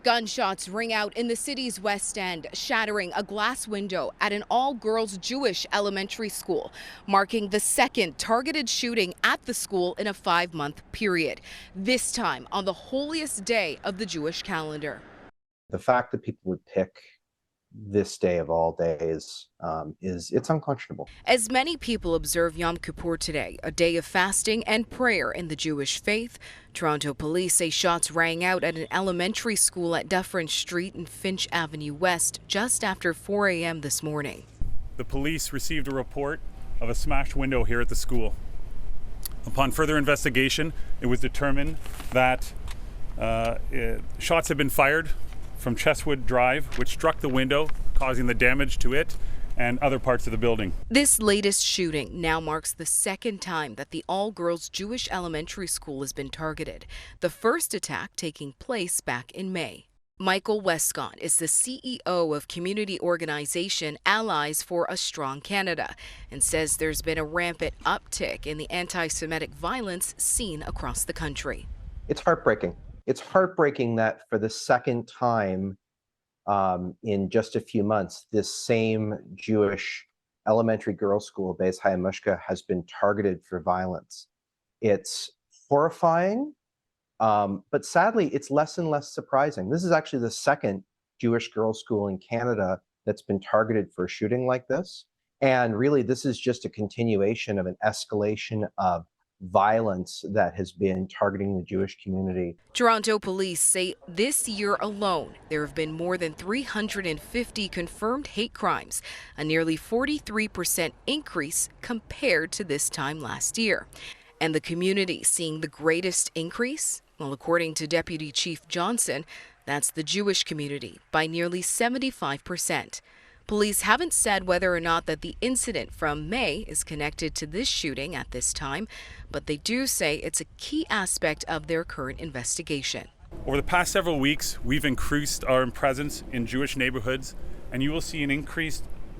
Gunshots ring out in the city's West End, shattering a glass window at an all-girls Jewish elementary school, marking the second targeted shooting at the school in a 5-month period, this time on the holiest day of the Jewish calendar. The fact that people would pick this day of all days it's unconscionable. As many people observe Yom Kippur today, a day of fasting and prayer in the Jewish faith, Toronto police say shots rang out at an elementary school at Dufferin Street and Finch Avenue West just after 4 a.m. this morning. The police received a report of a smashed window here at the school. Upon further investigation, it was determined that shots had been fired from Chestwood Drive, which struck the window, causing the damage to it and other parts of the building. This latest shooting now marks the second time that the all-girls Jewish elementary school has been targeted, the first attack taking place back in May. Michael Westcott is the CEO of community organization Allies for a Strong Canada and says there's been a rampant uptick in the anti-Semitic violence seen across the country. It's heartbreaking. It's heartbreaking that for the second time in just a few months, this same Jewish elementary girls' school, Beis Hayamushka, has been targeted for violence. It's horrifying, but sadly, it's less and less surprising. This is actually the second Jewish girls' school in Canada that's been targeted for a shooting like this. And really, this is just a continuation of an escalation of violence that has been targeting the Jewish community. Toronto police say this year alone, there have been more than 350 confirmed hate crimes, a nearly 43% increase compared to this time last year. And the community seeing the greatest increase? Well, according to Deputy Chief Johnson, that's the Jewish community by nearly 75%. Police haven't said whether or not that the incident from May is connected to this shooting at this time, but they do say it's a key aspect of their current investigation. Over the past several weeks, we've increased our presence in Jewish neighborhoods, and you will see an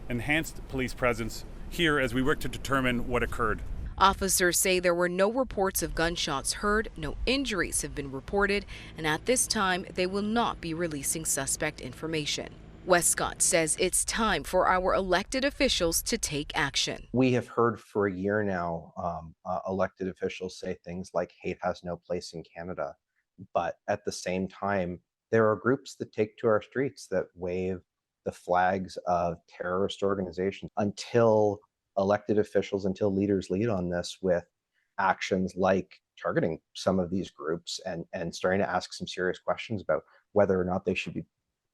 enhanced police presence here as we work to determine what occurred. Officers say there were no reports of gunshots heard, no injuries have been reported, and at this time, they will not be releasing suspect information. Westcott says it's time for our elected officials to take action. We have heard for a year now elected officials say things like hate has no place in Canada. But at the same time, there are groups that take to our streets that wave the flags of terrorist organizations. Until elected officials, until leaders lead on this with actions like targeting some of these groups and starting to ask some serious questions about whether or not they should be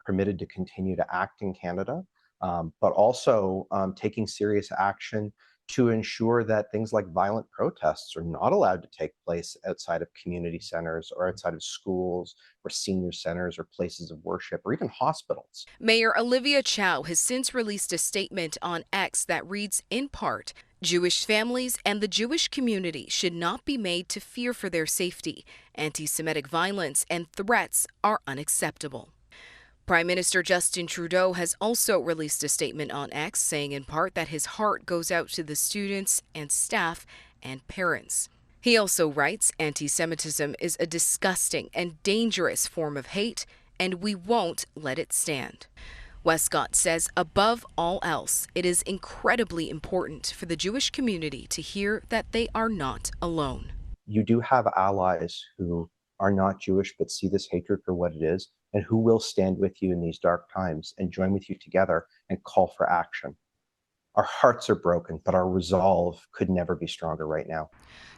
permitted to continue to act in Canada, but also taking serious action to ensure that things like violent protests are not allowed to take place outside of community centers or outside of schools or senior centers or places of worship or even hospitals. Mayor Olivia Chow has since released a statement on X that reads, in part, Jewish families and the Jewish community should not be made to fear for their safety. Anti-Semitic violence and threats are unacceptable. Prime Minister Justin Trudeau has also released a statement on X, saying in part that his heart goes out to the students and staff and parents. He also writes, anti-Semitism is a disgusting and dangerous form of hate, and we won't let it stand. Westcott says, above all else, it is incredibly important for the Jewish community to hear that they are not alone. You do have allies who are not Jewish but see this hatred for what it is, and who will stand with you in these dark times and join with you together and call for action. Our hearts are broken, but our resolve could never be stronger right now.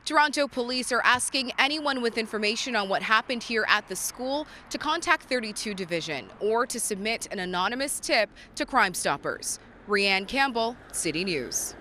Toronto police are asking anyone with information on what happened here at the school to contact 32 Division or to submit an anonymous tip to Crime Stoppers. Rhianne Campbell, City News.